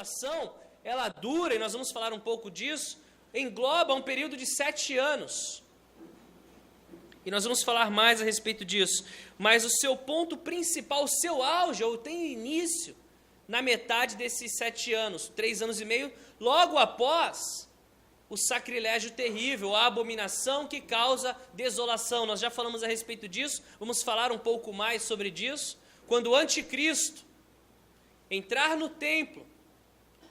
tribulação, ela dura, e nós vamos falar um pouco disso, engloba um período de 7 anos. E nós vamos falar mais a respeito disso. Mas o seu ponto principal, o seu auge, ou tem início na metade desses 7 anos, 3 anos e meio, logo após o sacrilégio terrível, a abominação que causa desolação. Nós já falamos a respeito disso, vamos falar um pouco mais sobre disso. Quando o anticristo entrar no templo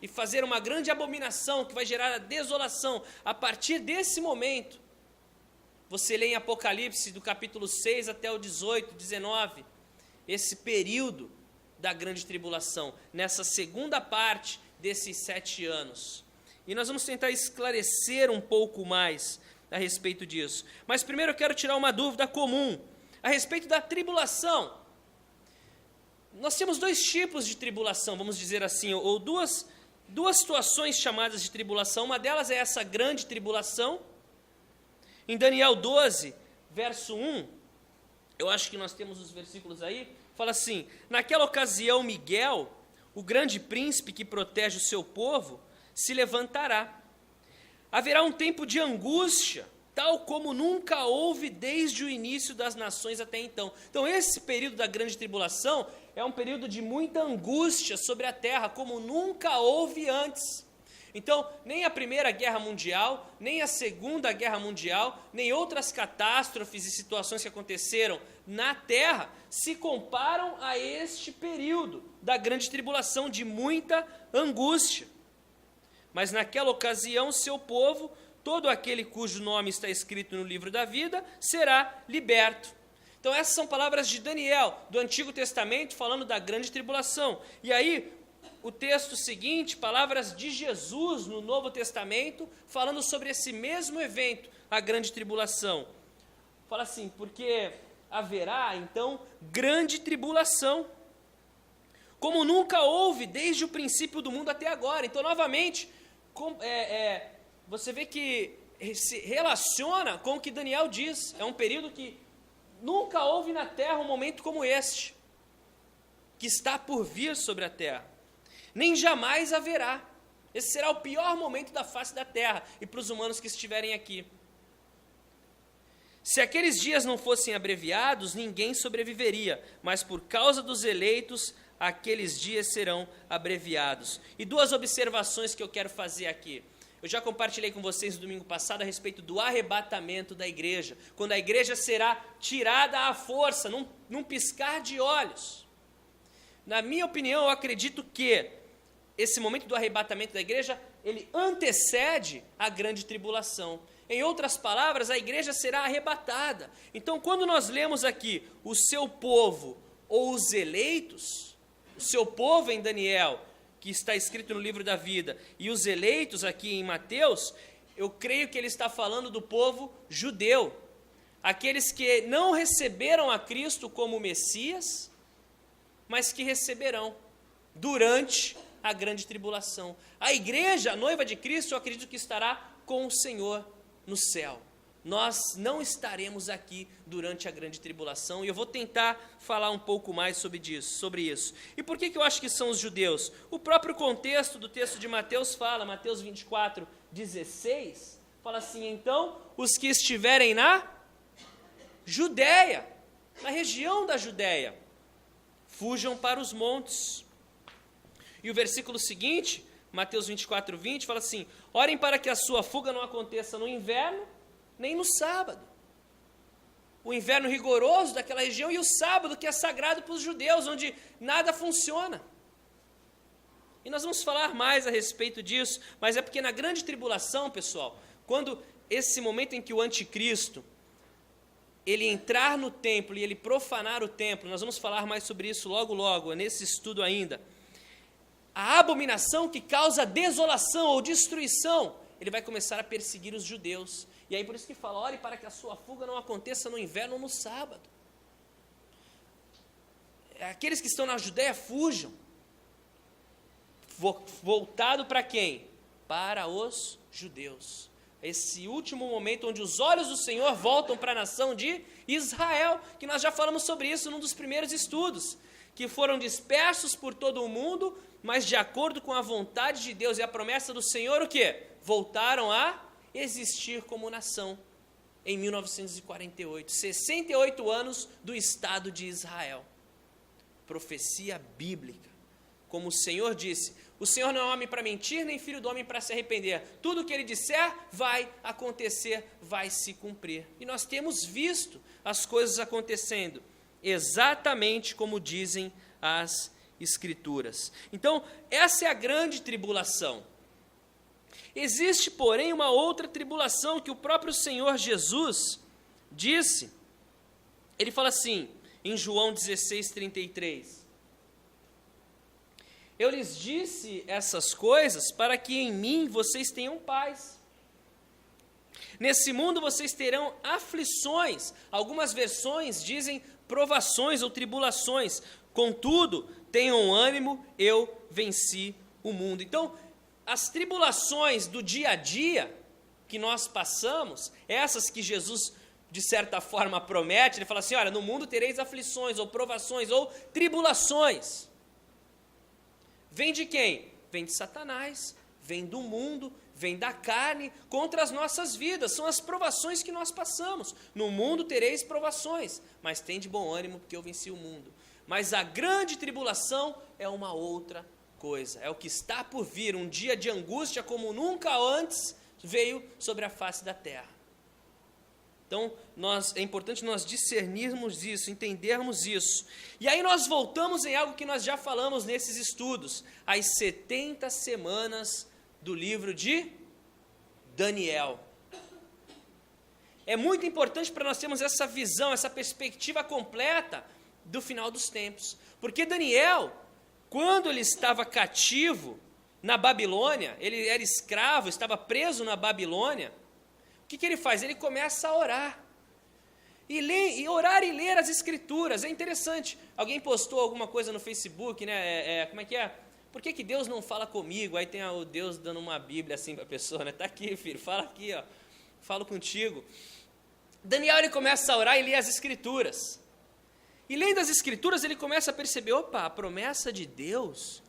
e fazer uma grande abominação que vai gerar a desolação, a partir desse momento, você lê em Apocalipse do capítulo 6 até o 18, 19, esse período da grande tribulação, nessa segunda parte desses 7 anos. E nós vamos tentar esclarecer um pouco mais a respeito disso. Mas primeiro eu quero tirar uma dúvida comum a respeito da tribulação. Nós temos 2 tipos de tribulação, vamos dizer assim, ou duas situações chamadas de tribulação. Uma delas é essa grande tribulação. Em Daniel 12, verso 1, eu acho que nós temos os versículos aí, fala assim: naquela ocasião Miguel, o grande príncipe que protege o seu povo, se levantará. Haverá um tempo de angústia, tal como nunca houve desde o início das nações até então. Então esse período da grande tribulação é um período de muita angústia sobre a terra, como nunca houve antes. Então, nem a Primeira Guerra Mundial, nem a Segunda Guerra Mundial, nem outras catástrofes e situações que aconteceram na terra se comparam a este período da grande tribulação, de muita angústia. Mas naquela ocasião, seu povo, todo aquele cujo nome está escrito no livro da vida, será liberto. Então essas são palavras de Daniel, do Antigo Testamento, falando da grande tribulação. E aí, o texto seguinte, palavras de Jesus no Novo Testamento, falando sobre esse mesmo evento, a grande tribulação. Fala assim: porque haverá, então, grande tribulação, como nunca houve desde o princípio do mundo até agora. Então, novamente, você vê que se relaciona com o que Daniel diz. É um período que nunca houve na terra um momento como este, que está por vir sobre a terra. Nem jamais haverá. Esse será o pior momento da face da terra e para os humanos que estiverem aqui. Se aqueles dias não fossem abreviados, ninguém sobreviveria, mas por causa dos eleitos, aqueles dias serão abreviados. E 2 observações que eu quero fazer aqui. Eu já compartilhei com vocês no domingo passado a respeito do arrebatamento da igreja, quando a igreja será tirada à força, num piscar de olhos. Na minha opinião, eu acredito que esse momento do arrebatamento da igreja, ele antecede a grande tribulação. Em outras palavras, a igreja será arrebatada. Então, quando nós lemos aqui o seu povo ou os eleitos, o seu povo em Daniel, que está escrito no livro da vida, e os eleitos aqui em Mateus, eu creio que ele está falando do povo judeu, aqueles que não receberam a Cristo como Messias, mas que receberão durante a grande tribulação. A igreja, a noiva de Cristo, eu acredito que estará com o Senhor no céu. Nós não estaremos aqui durante a grande tribulação, e eu vou tentar falar um pouco mais sobre isso. E por que eu acho que são os judeus? O próprio contexto do texto de Mateus fala, Mateus 24, 16, fala assim: então, os que estiverem na Judéia, na região da Judéia, fujam para os montes. E o versículo seguinte, Mateus 24, 20, fala assim: orem para que a sua fuga não aconteça no inverno, nem no sábado. O inverno rigoroso daquela região e o sábado, que é sagrado para os judeus, onde nada funciona. E nós vamos falar mais a respeito disso, mas é porque na grande tribulação, pessoal, quando esse momento em que o anticristo, ele entrar no templo e ele profanar o templo, nós vamos falar mais sobre isso logo, nesse estudo ainda. A abominação que causa desolação ou destruição, ele vai começar a perseguir os judeus. E aí por isso que fala: ore para que a sua fuga não aconteça no inverno ou no sábado. Aqueles que estão na Judéia fujam. Voltado para quem? Para os judeus. Esse último momento onde os olhos do Senhor voltam para a nação de Israel, que nós já falamos sobre isso num dos primeiros estudos, que foram dispersos por todo o mundo, mas de acordo com a vontade de Deus e a promessa do Senhor, o quê? Voltaram a existir como nação em 1948, 68 anos do Estado de Israel. Profecia bíblica. Como o Senhor disse, o Senhor não é homem para mentir, nem filho do homem para se arrepender. Tudo o que Ele disser vai acontecer, vai se cumprir. E nós temos visto as coisas acontecendo, exatamente como dizem as Escrituras. Então, essa é a grande tribulação. Existe, porém, uma outra tribulação que o próprio Senhor Jesus disse. Ele fala assim, em João 16:33. Eu lhes disse essas coisas para que em mim vocês tenham paz. Nesse mundo vocês terão aflições. Algumas versões dizem provações ou tribulações. Contudo, tenham ânimo, eu venci o mundo. Então, as tribulações do dia a dia que nós passamos, essas que Jesus, de certa forma, promete, ele fala assim, olha, no mundo tereis aflições, ou provações, ou tribulações. Vem de quem? Vem de Satanás, vem do mundo, vem da carne, contra as nossas vidas, são as provações que nós passamos. No mundo tereis provações, mas tem de bom ânimo, porque eu venci o mundo. Mas a grande tribulação é uma outra coisa, é o que está por vir, um dia de angústia como nunca antes veio sobre a face da terra. Então, é importante nós discernirmos isso, entendermos isso. E aí nós voltamos em algo que nós já falamos nesses estudos, as 70 semanas do livro de Daniel. É muito importante para nós termos essa visão, essa perspectiva completa do final dos tempos. Porque Daniel, quando ele estava cativo na Babilônia, ele era escravo, estava preso na Babilônia, o que ele faz? Ele começa a orar. Orar e ler as Escrituras. É interessante. Alguém postou alguma coisa no Facebook, né? Como é que é? Por que Deus não fala comigo? Aí tem o Deus dando uma Bíblia assim para a pessoa, né? Está aqui, filho, fala aqui, ó. Falo contigo. Daniel, ele começa a orar e ler as Escrituras. E lendo as Escrituras, ele começa a perceber, opa, a promessa de Deus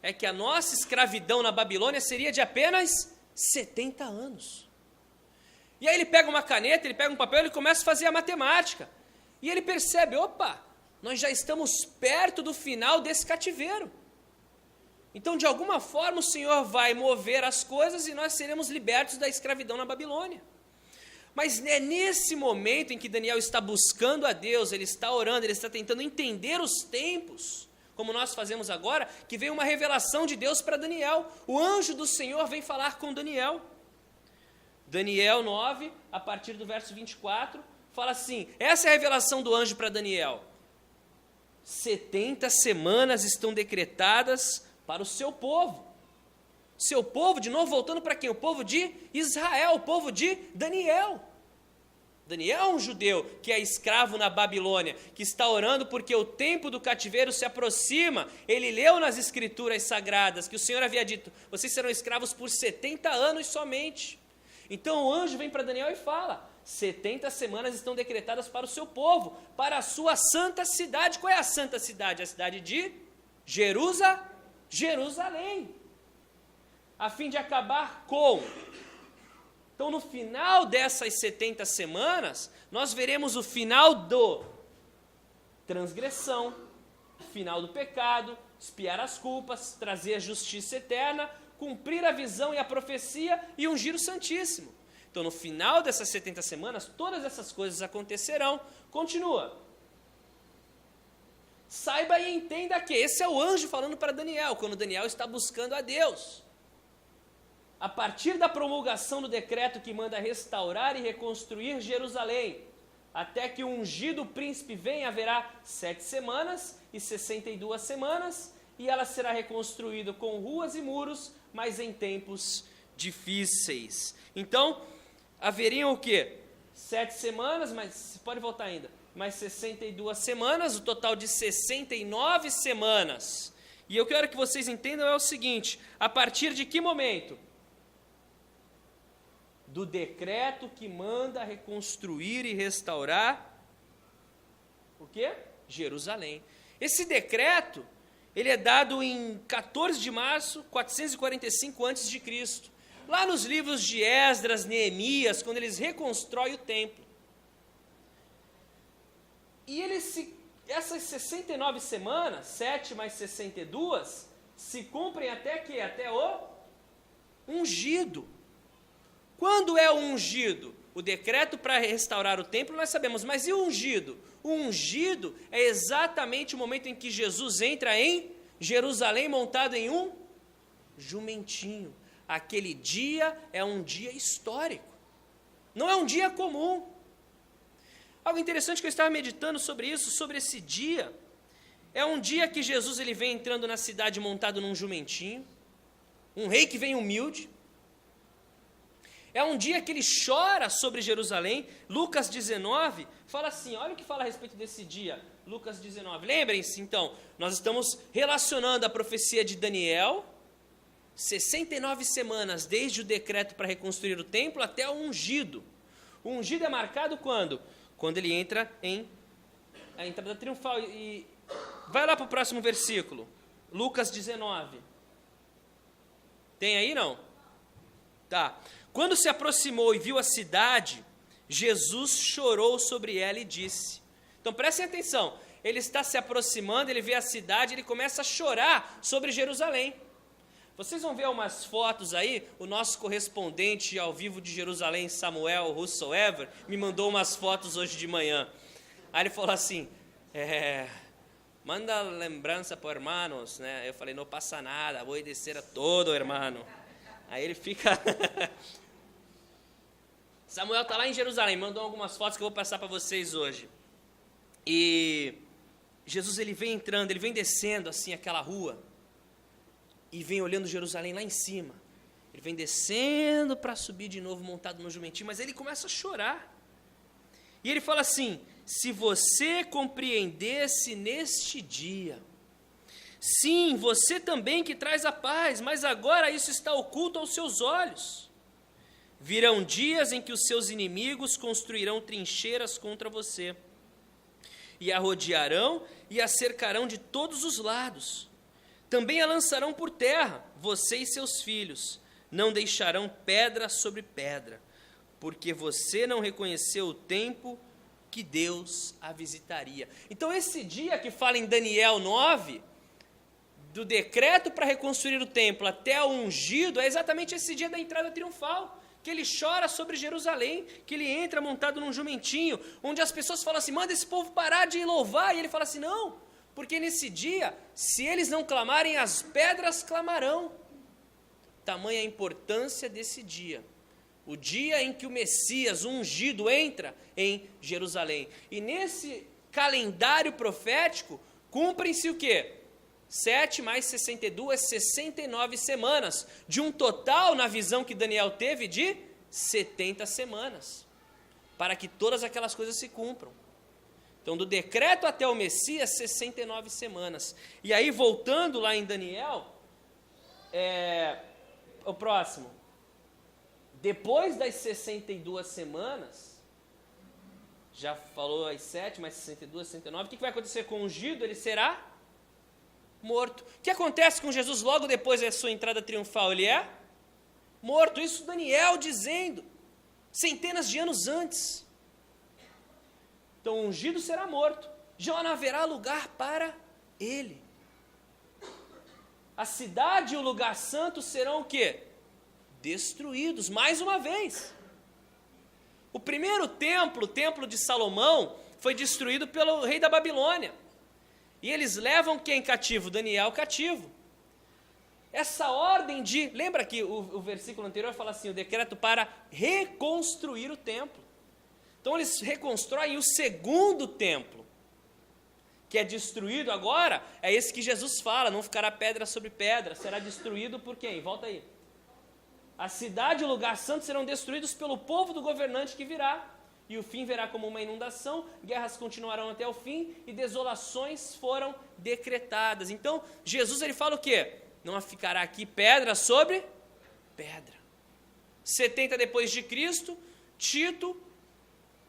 é que a nossa escravidão na Babilônia seria de apenas 70 anos. E aí ele pega uma caneta, ele pega um papel, ele começa a fazer a matemática. E ele percebe, opa, nós já estamos perto do final desse cativeiro. Então, de alguma forma, o Senhor vai mover as coisas e nós seremos libertos da escravidão na Babilônia. Mas é nesse momento em que Daniel está buscando a Deus, ele está orando, ele está tentando entender os tempos, como nós fazemos agora, que vem uma revelação de Deus para Daniel. O anjo do Senhor vem falar com Daniel. Daniel 9, a partir do verso 24, fala assim, essa é a revelação do anjo para Daniel. 70 semanas estão decretadas para o seu povo. Seu povo, de novo, voltando para quem? O povo de Israel, o povo de Daniel. Daniel é um judeu que é escravo na Babilônia, que está orando porque o tempo do cativeiro se aproxima. Ele leu nas Escrituras Sagradas que o Senhor havia dito, vocês serão escravos por 70 anos somente. Então o anjo vem para Daniel e fala, 70 semanas estão decretadas para o seu povo, para a sua santa cidade. Qual é a santa cidade? A cidade de Jerusalém. A fim de acabar com. Então, no final dessas 70 semanas, nós veremos o final do transgressão, o final do pecado, expiar as culpas, trazer a justiça eterna, cumprir a visão e a profecia e ungir o Santíssimo. Então, no final dessas 70 semanas, todas essas coisas acontecerão. Continua. Saiba e entenda que esse é o anjo falando para Daniel, quando Daniel está buscando a Deus. A partir da promulgação do decreto que manda restaurar e reconstruir Jerusalém, até que o ungido príncipe venha, haverá 7 semanas e 62 semanas, e ela será reconstruída com ruas e muros, mas em tempos difíceis. Então, haveriam o quê? 7 semanas, mas pode voltar ainda, mais 62 semanas, o total de 69 semanas. E eu quero que vocês entendam é o seguinte, a partir de que momento? Do decreto que manda reconstruir e restaurar o quê? Jerusalém. Esse decreto, ele é dado em 14 de março, 445 a.C., lá nos livros de Esdras, Neemias, quando eles reconstroem o templo. E essas 69 semanas, 7 mais 62, se cumprem até quê? Até o ungido. Quando é o ungido? O decreto para restaurar o templo nós sabemos, mas e o ungido? O ungido é exatamente o momento em que Jesus entra em Jerusalém montado em um jumentinho. Aquele dia é um dia histórico, não é um dia comum. Algo interessante que eu estava meditando sobre isso, sobre esse dia, é um dia que Jesus ele vem entrando na cidade montado num jumentinho, um rei que vem humilde. É um dia que ele chora sobre Jerusalém. Lucas 19 fala assim, olha o que fala a respeito desse dia, Lucas 19. Lembrem-se, então, nós estamos relacionando a profecia de Daniel, 69 semanas, desde o decreto para reconstruir o templo até o ungido. O ungido é marcado quando? Quando ele entra em a entrada triunfal. E vai lá para o próximo versículo, Lucas 19. Tem aí, não? Tá. Quando se aproximou e viu a cidade, Jesus chorou sobre ela e disse. Então prestem atenção, ele está se aproximando, ele vê a cidade, ele começa a chorar sobre Jerusalém. Vocês vão ver umas fotos aí, o nosso correspondente ao vivo de Jerusalém, Samuel Russell Ever, me mandou umas fotos hoje de manhã. Aí ele falou assim, manda lembrança para hermanos, né? Eu falei, não passa nada, vou descer a todo, hermano. Aí ele fica... Samuel está lá em Jerusalém, mandou algumas fotos que eu vou passar para vocês hoje. E Jesus ele vem entrando, ele vem descendo assim aquela rua, e vem olhando Jerusalém lá em cima. Ele vem descendo para subir de novo montado no jumentinho, mas ele começa a chorar. E ele fala assim, se você compreendesse neste dia, sim, você também que traz a paz, mas agora isso está oculto aos seus olhos. Virão dias em que os seus inimigos construirão trincheiras contra você, e a rodearão e a cercarão de todos os lados. Também a lançarão por terra, você e seus filhos, não deixarão pedra sobre pedra, porque você não reconheceu o tempo que Deus a visitaria. Então esse dia que fala em Daniel 9, do decreto para reconstruir o templo até o ungido, é exatamente esse dia da entrada triunfal, que ele chora sobre Jerusalém, que ele entra montado num jumentinho, onde as pessoas falam assim, manda esse povo parar de louvar, e ele fala assim, não, porque nesse dia, se eles não clamarem, as pedras clamarão. Tamanha a importância desse dia, o dia em que o Messias, o ungido, entra em Jerusalém. E nesse calendário profético, cumprem-se o quê? 7 mais 62, 69 semanas, de um total, na visão que Daniel teve, de 70 semanas, para que todas aquelas coisas se cumpram. Então, do decreto até o Messias, 69 semanas. E aí, voltando lá em Daniel, o próximo, depois das 62 semanas, já falou as 7 mais 62, 69, o que vai acontecer com o ungido? Ele será morto. O que acontece com Jesus logo depois da sua entrada triunfal? Ele é morto. Isso Daniel dizendo, centenas de anos antes. Então o ungido será morto, já não haverá lugar para ele. A cidade e o lugar santo serão o quê? Destruídos, mais uma vez. O primeiro templo, o templo de Salomão, foi destruído pelo rei da Babilônia. E eles levam quem cativo? Daniel cativo. Essa ordem de... Lembra que o versículo anterior fala assim, o decreto para reconstruir o templo. Então eles reconstroem o segundo templo, que é destruído agora, é esse que Jesus fala, não ficará pedra sobre pedra, será destruído por quem? Volta aí. A cidade e o lugar santo serão destruídos pelo povo do governante que virá. E o fim verá como uma inundação, guerras continuarão até o fim, e desolações foram decretadas. Então, Jesus ele fala o quê? Não ficará aqui pedra sobre pedra. 70 depois de Cristo, Tito,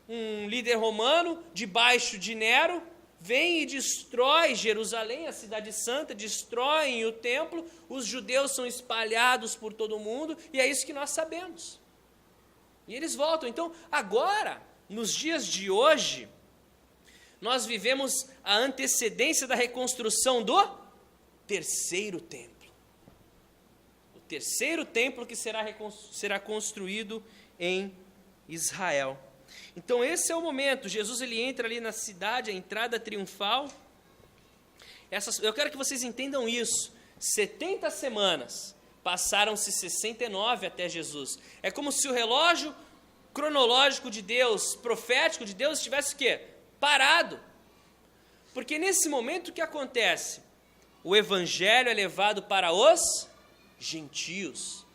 um líder romano, debaixo de Nero, vem e destrói Jerusalém, a cidade santa, destroem o templo, os judeus são espalhados por todo o mundo, e é isso que nós sabemos. E eles voltam. Então, agora, nos dias de hoje, nós vivemos a antecedência da reconstrução do terceiro templo. O terceiro templo que será construído em Israel. Então esse é o momento. Jesus ele entra ali na cidade, a entrada triunfal. Eu quero que vocês entendam isso. 70 semanas, passaram-se 69 até Jesus. É como se o relógio cronológico de Deus, profético de Deus, estivesse o quê? Parado. Porque nesse momento o que acontece? O evangelho é levado para os gentios.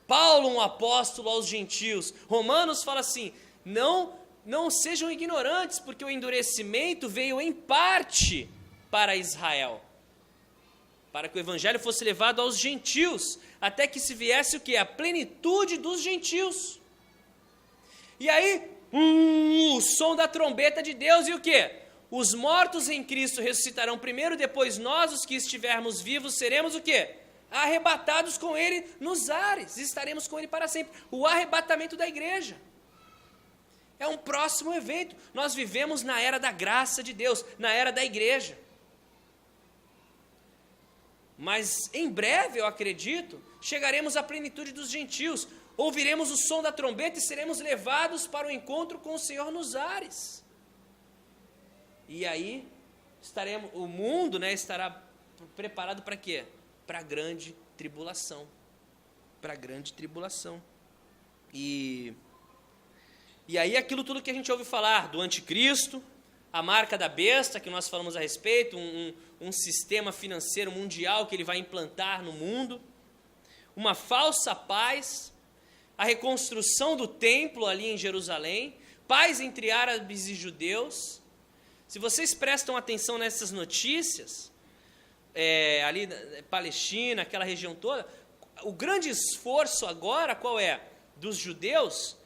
Paulo, um apóstolo aos gentios. Romanos fala assim, não sejam ignorantes, porque o endurecimento veio em parte para Israel, para que o evangelho fosse levado aos gentios, até que se viesse o quê? A plenitude dos gentios. E aí, o som da trombeta de Deus, e o quê? Os mortos em Cristo ressuscitarão primeiro, depois nós, os que estivermos vivos, seremos o quê? Arrebatados com Ele nos ares, estaremos com Ele para sempre. O arrebatamento da igreja é um próximo evento. Nós vivemos na era da graça de Deus, na era da igreja. Mas em breve, eu acredito, chegaremos à plenitude dos gentios, ouviremos o som da trombeta e seremos levados para o encontro com o Senhor nos ares. E aí, o mundo, estará preparado para quê? Para a grande tribulação. Para a grande tribulação. E aí aquilo tudo que a gente ouve falar do anticristo, a marca da besta, que nós falamos a respeito, um sistema financeiro mundial que ele vai implantar no mundo, uma falsa paz, a reconstrução do templo ali em Jerusalém, paz entre árabes e judeus. Se vocês prestam atenção nessas notícias, ali Palestina, aquela região toda, o grande esforço agora, qual é? Dos judeus,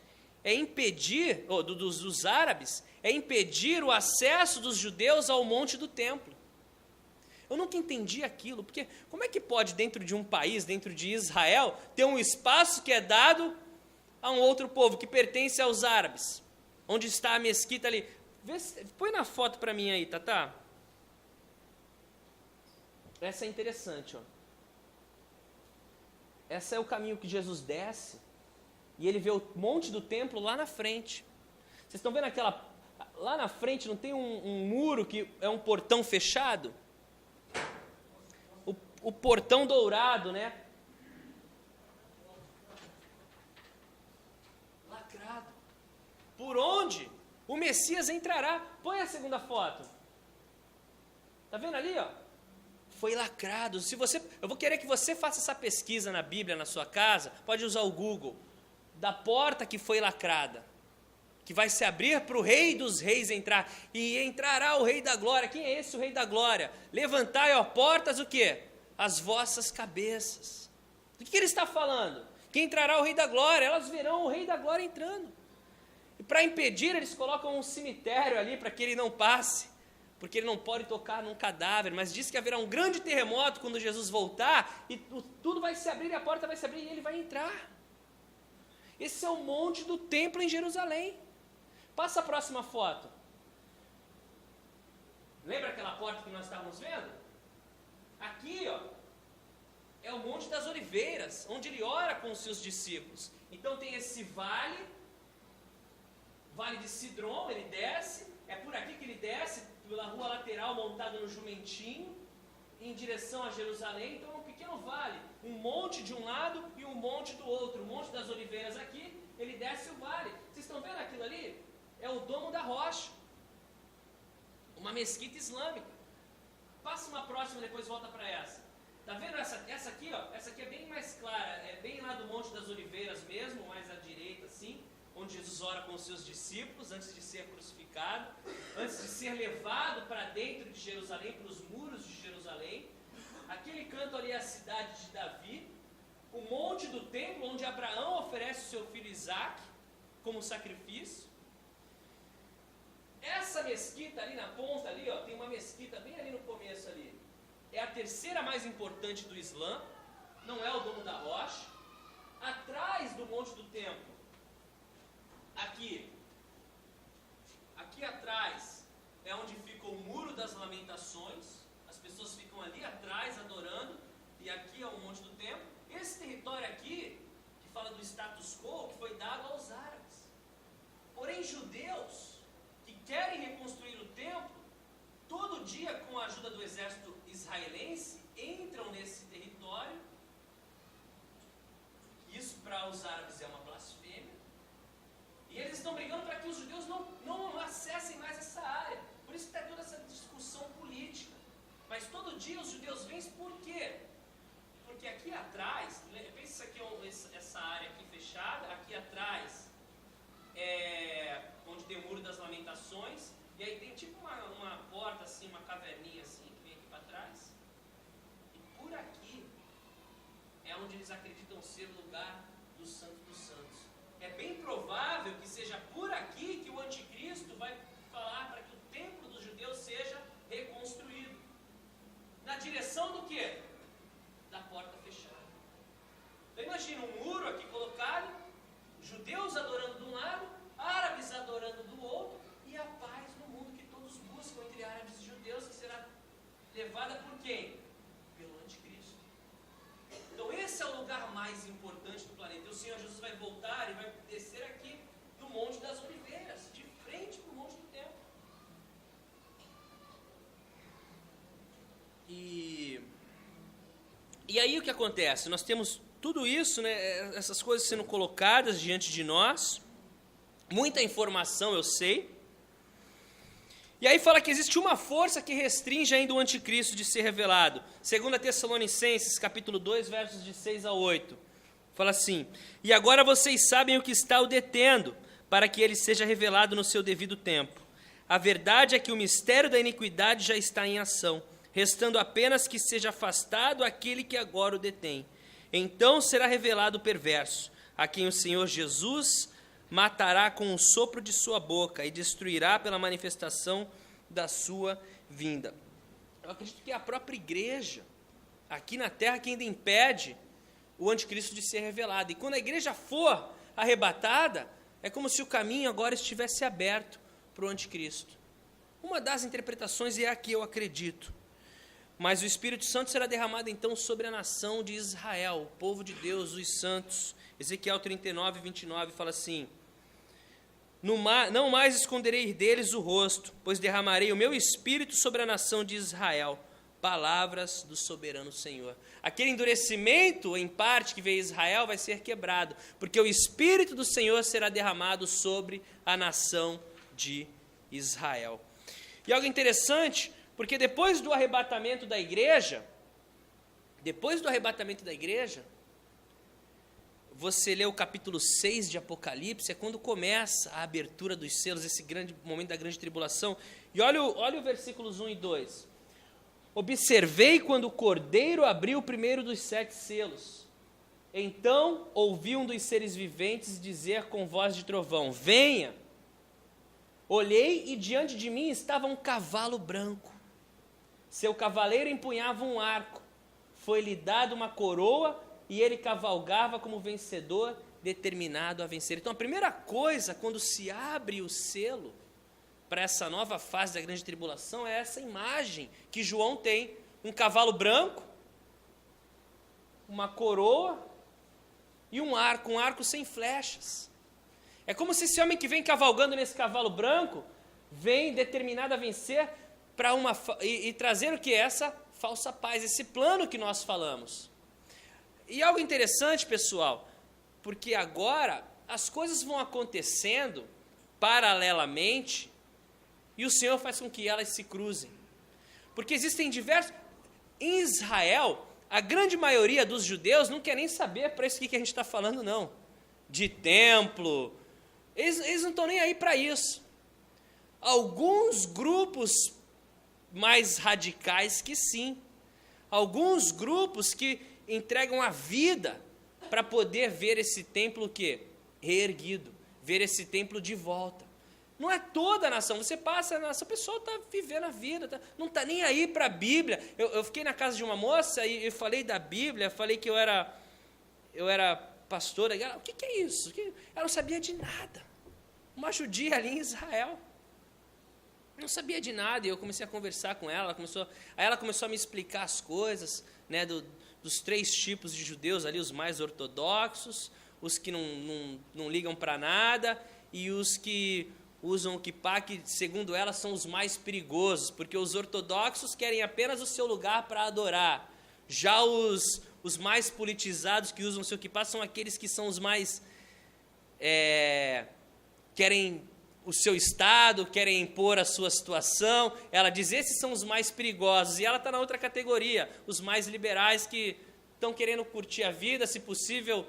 é impedir, dos árabes, é impedir o acesso dos judeus ao monte do templo. Eu nunca entendi aquilo, porque como é que pode, dentro de um país, dentro de Israel, ter um espaço que é dado a um outro povo, que pertence aos árabes? Onde está a mesquita ali? Põe na foto para mim aí, Tatá. Essa é interessante, ó. Essa é o caminho que Jesus desce, e ele vê o monte do templo lá na frente. Vocês estão vendo lá na frente não tem um muro que é um portão fechado? O portão dourado, né? Lacrado. Por onde o Messias entrará? Põe a segunda foto. Tá vendo ali, ó? Foi lacrado. Eu vou querer que você faça essa pesquisa na Bíblia, na sua casa, pode usar o Google, da porta que foi lacrada, que vai se abrir para o Rei dos Reis entrar, e entrará o Rei da Glória. Quem é esse o Rei da Glória? Levantai, ó portas, o quê? As vossas cabeças. Do que ele está falando? Que entrará o Rei da Glória, elas verão o Rei da Glória entrando. E para impedir, eles colocam um cemitério ali, para que ele não passe, porque ele não pode tocar num cadáver, mas diz que haverá um grande terremoto quando Jesus voltar, e tudo vai se abrir, e a porta vai se abrir, e ele vai entrar. Esse é o monte do templo em Jerusalém. Passa a próxima foto. Lembra aquela porta que nós estávamos vendo? Aqui, ó, é o Monte das Oliveiras, onde ele ora com os seus discípulos. Então tem esse vale de Sidrom, ele desce, é por aqui que ele desce, pela rua lateral, montado no jumentinho, em direção a Jerusalém. Então é um pequeno vale, um monte de um lado e um monte do outro. O Monte das Oliveiras aqui, ele desce o vale. Vocês estão vendo aquilo ali? É o Domo da Rocha, uma mesquita islâmica. Passa uma próxima, depois volta para essa. Tá vendo essa aqui, ó? Essa aqui é bem mais clara, é bem lá do Monte das Oliveiras mesmo, mais à direita assim, onde Jesus ora com os seus discípulos antes de ser crucificado, antes de ser levado para dentro de Jerusalém, para os muros de Jerusalém. Aquele canto ali é a cidade de Davi, o monte do templo onde Abraão oferece o seu filho Isaque como sacrifício. Essa mesquita ali na ponta, ali, ó, tem uma mesquita bem ali no começo ali. É a terceira mais importante do Islã, não é o Domo da Rocha. Atrás do Monte do Templo, aqui atrás é onde fica o Muro das Lamentações. As pessoas ficam ali atrás adorando, e aqui é o Monte do Templo. Esse território aqui, que fala do status quo, que foi dado aos árabes. Porém, judeus que querem reconstruir o templo, todo dia, com a ajuda do exército israelense, entram nesse território. Isso para os árabes é uma blasfêmia. E eles estão brigando para que os judeus não acessem mais essa área. Por isso que está toda essa discussão política. Mas todo dia os judeus vencem por quê? Porque aqui atrás, pensa que essa área aqui fechada, aqui atrás é onde tem o Muro das Lamentações, e aí tem tipo uma porta assim, uma caverninha assim, que vem aqui para trás. E por aqui é onde eles acreditam ser o lugar do Santo dos Santos. É bem provável que seja por aqui que o anticristo vai falar para que o templo dos judeus seja reconstruído. Na direção do quê? Da porta fechada. Então imagina um muro aqui colocado, judeus adorando de um lado, árabes adorando do outro, e a paz no mundo que todos buscam entre árabes e judeus, que será levada por quem? Pelo anticristo. Então esse é o lugar mais importante do planeta. E o Senhor Jesus vai voltar e vai descer aqui do Monte das Oliveiras, de frente para o Monte do Templo. E aí o que acontece? Nós temos tudo isso, né, essas coisas sendo colocadas diante de nós, muita informação, eu sei. E aí fala que existe uma força que restringe ainda o anticristo de ser revelado. 2 Tessalonicenses, capítulo 2, versos de 6 a 8. Fala assim: e agora vocês sabem o que está o detendo, para que ele seja revelado no seu devido tempo. A verdade é que o mistério da iniquidade já está em ação, restando apenas que seja afastado aquele que agora o detém. Então será revelado o perverso, a quem o Senhor Jesus matará com o sopro de sua boca e destruirá pela manifestação da sua vinda. Eu acredito que é a própria igreja, aqui na terra, que ainda impede o anticristo de ser revelado. E quando a igreja for arrebatada, é como se o caminho agora estivesse aberto para o anticristo. Uma das interpretações é a que eu acredito. Mas o Espírito Santo será derramado então sobre a nação de Israel, o povo de Deus, os santos. Ezequiel 39, 29 fala assim: não mais esconderei deles o rosto, pois derramarei o meu Espírito sobre a nação de Israel. Palavras do soberano Senhor. Aquele endurecimento, em parte, que veio Israel, vai ser quebrado, porque o Espírito do Senhor será derramado sobre a nação de Israel. E algo interessante, porque depois do arrebatamento da igreja, você lê o capítulo 6 de Apocalipse, é quando começa a abertura dos selos, esse grande momento da grande tribulação. E olha o versículos 1 e 2. Observei quando o Cordeiro abriu o primeiro dos 7 selos. Então ouvi um dos seres viventes dizer com voz de trovão: venha! Olhei e diante de mim estava um cavalo branco. Seu cavaleiro empunhava um arco. Foi-lhe dada uma coroa e ele cavalgava como vencedor, determinado a vencer. Então a primeira coisa, quando se abre o selo para essa nova fase da grande tribulação, é essa imagem que João tem: um cavalo branco, uma coroa e um arco sem flechas. É como se esse homem que vem cavalgando nesse cavalo branco vem determinado a vencer e trazer o que é essa falsa paz, esse plano que nós falamos. E algo interessante, pessoal, porque agora as coisas vão acontecendo paralelamente e o Senhor faz com que elas se cruzem. Porque existem diversos... Em Israel, a grande maioria dos judeus não quer nem saber para isso que a gente está falando, não. De templo. Eles não estão nem aí para isso. Alguns grupos mais radicais que sim. Alguns grupos que entregam a vida para poder ver esse templo reerguido, ver esse templo de volta. não é toda a nação. Você passa, essa pessoa está vivendo a vida, não está nem aí para a Bíblia. Eu fiquei na casa de uma moça e eu falei da Bíblia, falei que eu era pastora. Ela, o que é isso? Ela não sabia de nada. Uma judia ali em Israel. Não sabia de nada, e eu comecei a conversar com ela, aí ela começou a me explicar as coisas, né, dos 3 tipos de judeus ali, os mais ortodoxos, os que não ligam para nada, e os que usam o kippá, que segundo ela são os mais perigosos, porque os ortodoxos querem apenas o seu lugar para adorar, já os mais politizados que usam o seu kippá são aqueles que são os mais, querem o seu estado, querem impor a sua situação. Ela diz, esses são os mais perigosos, e ela está na outra categoria, os mais liberais que estão querendo curtir a vida, se possível,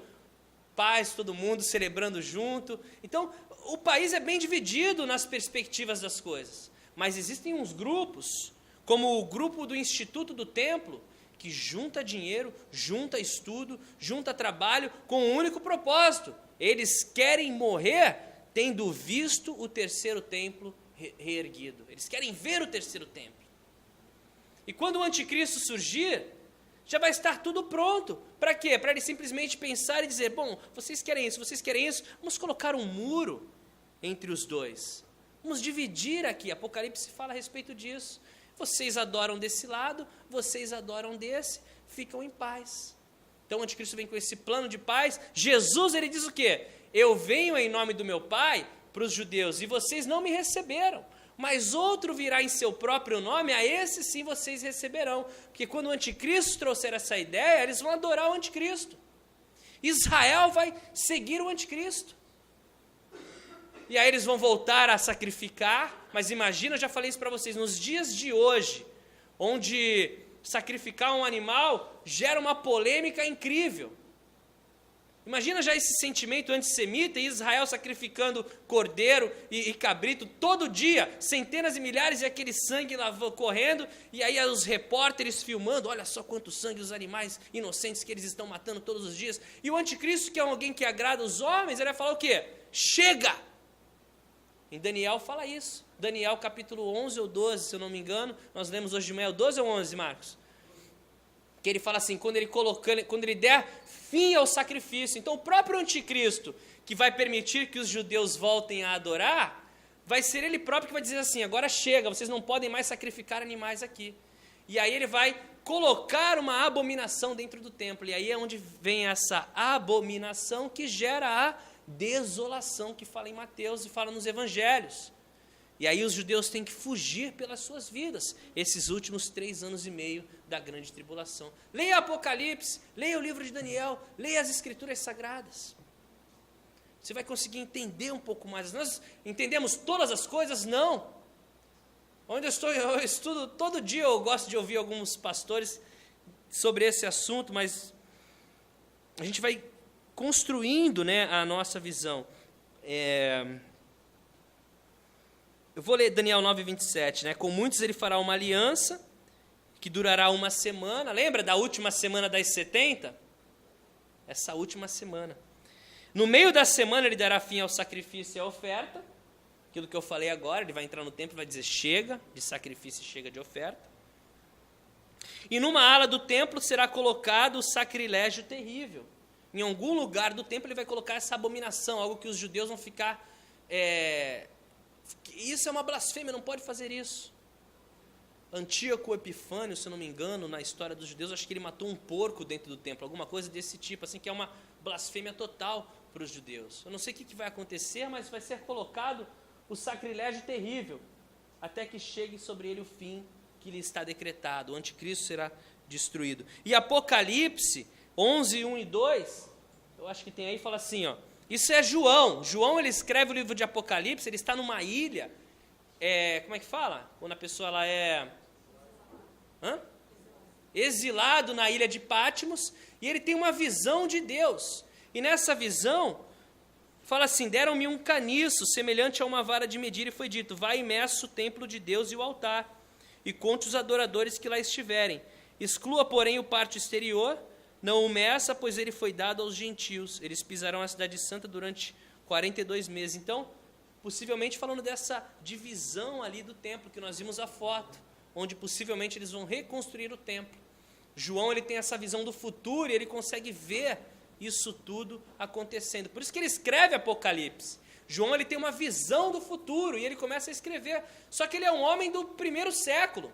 paz, todo mundo celebrando junto. Então, o país é bem dividido nas perspectivas das coisas, mas existem uns grupos, como o grupo do Instituto do Templo, que junta dinheiro, junta estudo, junta trabalho, com um único propósito: eles querem morrer tendo visto o terceiro templo reerguido. Eles querem ver o terceiro templo. E quando o anticristo surgir, já vai estar tudo pronto. Para quê? Para ele simplesmente pensar e dizer, bom, vocês querem isso, vamos colocar um muro entre os dois. Vamos dividir aqui. Apocalipse fala a respeito disso. Vocês adoram desse lado, vocês adoram desse, ficam em paz. Então o anticristo vem com esse plano de paz. Jesus, ele diz o quê? Eu venho em nome do meu Pai para os judeus, e vocês não me receberam, mas outro virá em seu próprio nome, a esse sim vocês receberão. Porque quando o anticristo trouxer essa ideia, eles vão adorar o anticristo. Israel vai seguir o anticristo. E aí eles vão voltar a sacrificar, mas imagina, eu já falei isso para vocês, nos dias de hoje, onde sacrificar um animal gera uma polêmica incrível. Imagina já esse sentimento antissemita, e Israel sacrificando cordeiro e cabrito todo dia, centenas e milhares, e aquele sangue lá correndo, e aí os repórteres filmando, olha só quanto sangue, os animais inocentes que eles estão matando todos os dias. E o anticristo, que é alguém que agrada os homens, ele vai falar o quê? Chega! Em Daniel fala isso. Daniel capítulo 11 ou 12, se eu não me engano, nós lemos hoje de manhã, 12 ou 11, Marcos? Que ele fala assim, quando ele der fim ao sacrifício. Então o próprio anticristo, que vai permitir que os judeus voltem a adorar, vai ser ele próprio que vai dizer assim, agora chega, vocês não podem mais sacrificar animais aqui. E aí ele vai colocar uma abominação dentro do templo, e aí é onde vem essa abominação que gera a desolação que fala em Mateus e fala nos evangelhos. E aí os judeus têm que fugir pelas suas vidas, esses últimos 3 anos e meio da grande tribulação. Leia Apocalipse, leia o livro de Daniel, leia as escrituras sagradas. Você vai conseguir entender um pouco mais. Nós entendemos todas as coisas? Não. Onde eu estudo, todo dia eu gosto de ouvir alguns pastores sobre esse assunto, mas a gente vai construindo, né, a nossa visão. Eu vou ler Daniel 9:27, né? Com muitos ele fará uma aliança, que durará 1 semana. Lembra da última semana das 70? Essa última semana. No meio da semana ele dará fim ao sacrifício e à oferta. Aquilo que eu falei agora, ele vai entrar no templo e vai dizer, chega de sacrifício e chega de oferta. E numa ala do templo será colocado o sacrilégio terrível. Em algum lugar do templo ele vai colocar essa abominação, algo que os judeus vão ficar... Isso é uma blasfêmia, não pode fazer isso. Antíoco Epifânio, se eu não me engano, na história dos judeus, acho que ele matou um porco dentro do templo, alguma coisa desse tipo, assim, que é uma blasfêmia total para os judeus. Eu não sei o que vai acontecer, mas vai ser colocado o sacrilégio terrível, até que chegue sobre ele o fim que lhe está decretado. O anticristo será destruído. E Apocalipse 11, 1 e 2, eu acho que tem aí, fala assim, ó, isso é João. João, ele escreve o livro de Apocalipse, ele está numa ilha, como é que fala? Quando a pessoa ela é exilado na ilha de Patmos, e ele tem uma visão de Deus. E nessa visão, fala assim, deram-me um caniço semelhante a uma vara de medir, e foi dito, vai e meça o templo de Deus e o altar, e conte os adoradores que lá estiverem. Exclua, porém, o pátio exterior, não o meça, pois ele foi dado aos gentios. Eles pisarão a cidade santa durante 42 meses. Então, possivelmente falando dessa divisão ali do templo, que nós vimos a foto, onde possivelmente eles vão reconstruir o templo. João, ele tem essa visão do futuro e ele consegue ver isso tudo acontecendo. Por isso que ele escreve Apocalipse. João, ele tem uma visão do futuro e ele começa a escrever. Só que ele é um homem do primeiro século.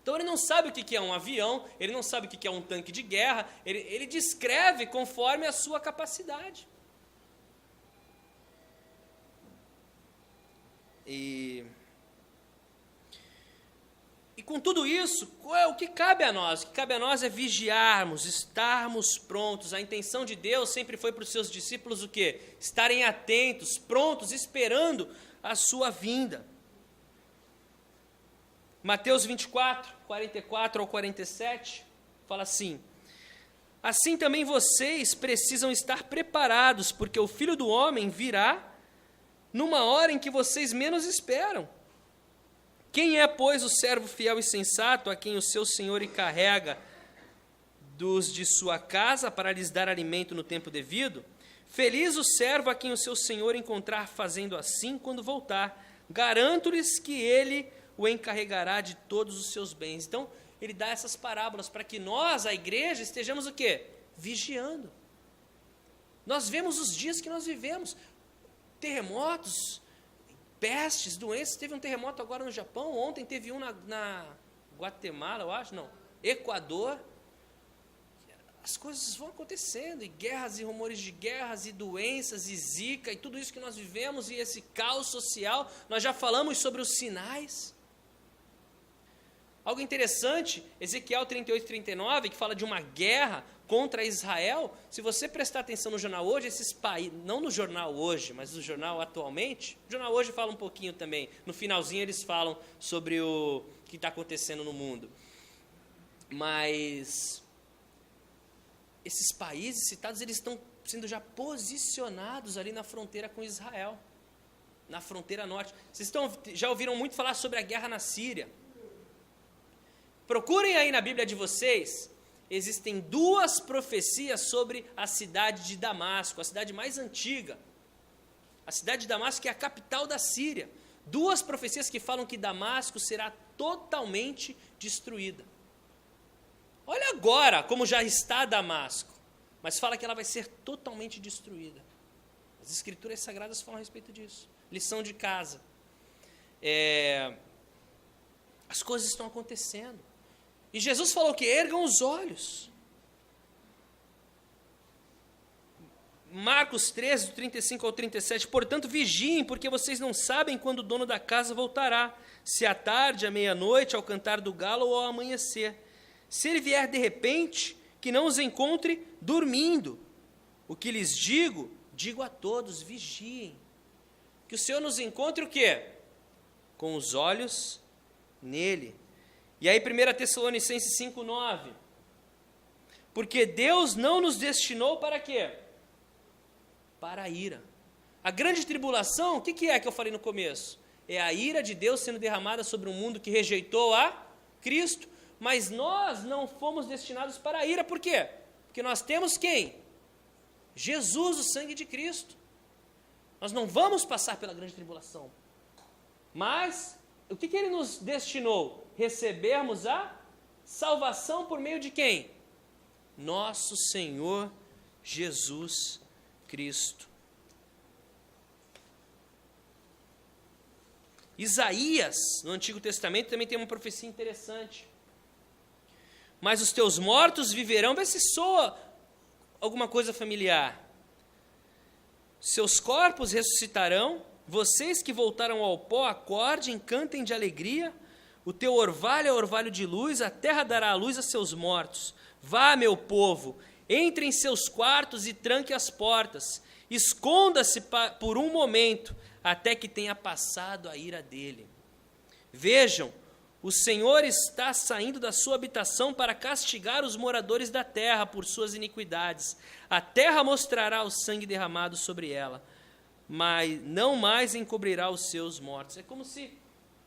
Então ele não sabe o que é um avião, ele não sabe o que é um tanque de guerra, ele descreve conforme a sua capacidade. E com tudo isso, o que cabe a nós? O que cabe a nós é vigiarmos, estarmos prontos. A intenção de Deus sempre foi para os seus discípulos o quê? Estarem atentos, prontos, esperando a sua vinda. Mateus 24, 44 ao 47, fala assim: assim também vocês precisam estar preparados, porque o Filho do Homem virá numa hora em que vocês menos esperam. Quem é, pois, o servo fiel e sensato, a quem o seu senhor encarrega dos de sua casa para lhes dar alimento no tempo devido? Feliz o servo a quem o seu senhor encontrar fazendo assim quando voltar. Garanto-lhes que ele o encarregará de todos os seus bens. Então, ele dá essas parábolas para que nós, a igreja, estejamos o quê? Vigiando. Nós vemos os dias que nós vivemos. Terremotos, pestes, doenças. Teve um terremoto agora no Japão, ontem teve um na Guatemala, eu acho, não, Equador. As coisas vão acontecendo, e guerras e rumores de guerras, e doenças, e zika, e tudo isso que nós vivemos, e esse caos social. Nós já falamos sobre os sinais. Algo interessante, Ezequiel 38, 39, que fala de uma guerra contra Israel. Se você prestar atenção no jornal hoje, esses países, não no jornal hoje, mas no jornal atualmente, o jornal hoje fala um pouquinho também, no finalzinho eles falam sobre o que está acontecendo no mundo. Mas esses países citados, eles estão sendo já posicionados ali na fronteira com Israel, na fronteira norte. Vocês já ouviram muito falar sobre a guerra na Síria. Procurem aí na Bíblia de vocês, existem duas profecias sobre a cidade de Damasco, a cidade mais antiga. A cidade de Damasco, que é a capital da Síria. Duas profecias que falam que Damasco será totalmente destruída. Olha agora como já está Damasco, mas fala que ela vai ser totalmente destruída. As Escrituras Sagradas falam a respeito disso. Lição de casa. As coisas estão acontecendo. E Jesus falou que ergam os olhos. Marcos 13, do 35 ao 37, portanto vigiem, porque vocês não sabem quando o dono da casa voltará, se à tarde, à meia-noite, ao cantar do galo ou ao amanhecer. Se ele vier de repente, que não os encontre dormindo. O que lhes digo, digo a todos, vigiem. Que o Senhor nos encontre o quê? Com os olhos nele. E aí 1 Tessalonicenses 5,9. Porque Deus não nos destinou para quê? Para a ira. A grande tribulação, o que é que eu falei no começo? É a ira de Deus sendo derramada sobre um mundo que rejeitou a Cristo. Mas nós não fomos destinados para a ira. Por quê? Porque nós temos quem? Jesus, o sangue de Cristo. Nós não vamos passar pela grande tribulação. Mas o que ele nos destinou? Recebermos a salvação por meio de quem? Nosso Senhor Jesus Cristo. Isaías, no Antigo Testamento, também tem uma profecia interessante. Mas os teus mortos viverão. Vê se soa alguma coisa familiar. Seus corpos ressuscitarão. Vocês que voltaram ao pó, acordem, cantem de alegria. O teu orvalho é orvalho de luz, a terra dará a luz a seus mortos. Vá, meu povo, entre em seus quartos e tranque as portas. Esconda-se por um momento, até que tenha passado a ira dele. Vejam, o Senhor está saindo da sua habitação para castigar os moradores da terra por suas iniquidades. A terra mostrará o sangue derramado sobre ela, mas não mais encobrirá os seus mortos. É como se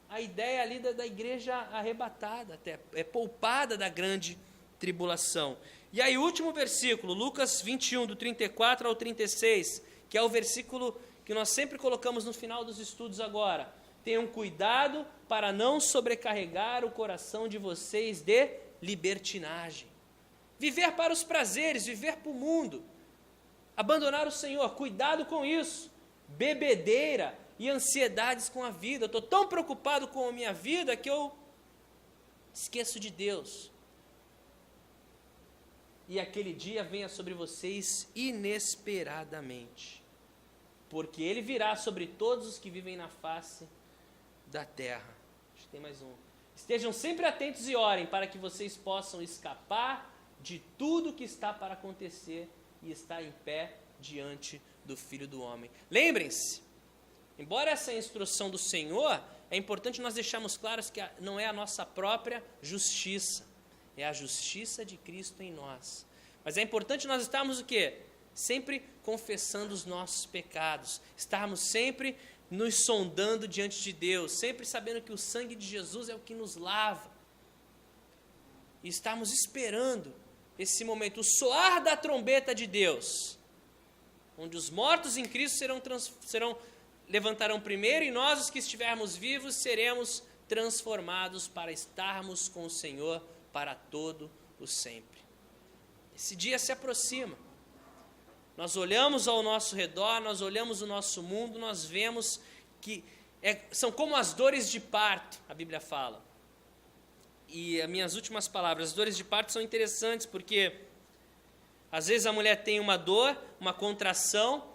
a ideia ali da igreja arrebatada, até é poupada da grande tribulação. E aí, último versículo, Lucas 21, do 34 ao 36, que é o versículo que nós sempre colocamos no final dos estudos agora. Tenham cuidado para não sobrecarregar o coração de vocês de libertinagem. Viver para os prazeres, viver para o mundo. Abandonar o Senhor, cuidado com isso. Bebedeira e ansiedades com a vida. Eu estou tão preocupado com a minha vida que eu esqueço de Deus. E aquele dia venha sobre vocês inesperadamente, porque ele virá sobre todos os que vivem na face da terra. Acho que tem mais um. Estejam sempre atentos e orem para que vocês possam escapar de tudo que está para acontecer e estar em pé diante do Filho do Homem. Lembrem-se, embora essa é a instrução do Senhor, é importante nós deixarmos claros que não é a nossa própria justiça, é a justiça de Cristo em nós. Mas é importante nós estarmos o quê? Sempre confessando os nossos pecados, estarmos sempre nos sondando diante de Deus, sempre sabendo que o sangue de Jesus é o que nos lava. E estarmos esperando esse momento, o soar da trombeta de Deus, onde os mortos em Cristo levantarão primeiro e nós, os que estivermos vivos, seremos transformados para estarmos com o Senhor para todo o sempre. Esse dia se aproxima. Nós olhamos ao nosso redor, nós olhamos o nosso mundo, nós vemos que são como as dores de parto, a Bíblia fala. E as minhas últimas palavras, as dores de parto são interessantes porque às vezes a mulher tem uma dor, uma contração,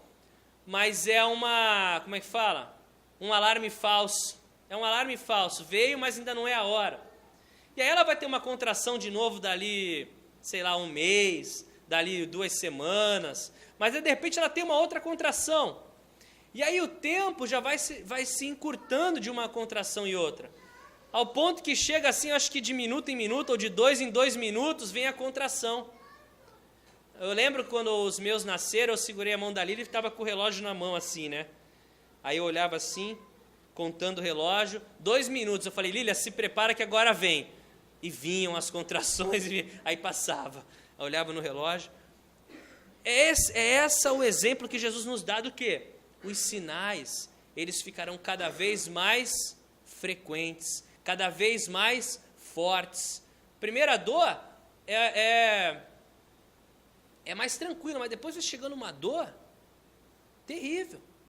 mas é como é que fala? Um alarme falso. É um alarme falso, veio, mas ainda não é a hora. E aí ela vai ter uma contração de novo dali, sei lá, um mês, dali 2 semanas, mas de repente ela tem uma outra contração. E aí o tempo já vai se encurtando de uma contração e outra. Ao ponto que chega assim, acho que de minuto em minuto, ou de 2 em 2 minutos, vem a contração. Eu lembro quando os meus nasceram, eu segurei a mão da Lília e estava com o relógio na mão assim, né? Aí eu olhava assim, contando o relógio, 2 minutos, eu falei, Lília, se prepara que agora vem. E vinham as contrações, aí passava. Eu olhava no relógio. É esse o exemplo que Jesus nos dá do quê? Os sinais, eles ficarão cada vez mais frequentes, cada vez mais fortes. Primeira dor é mais tranquila, mas depois vai chegando uma dor terrível.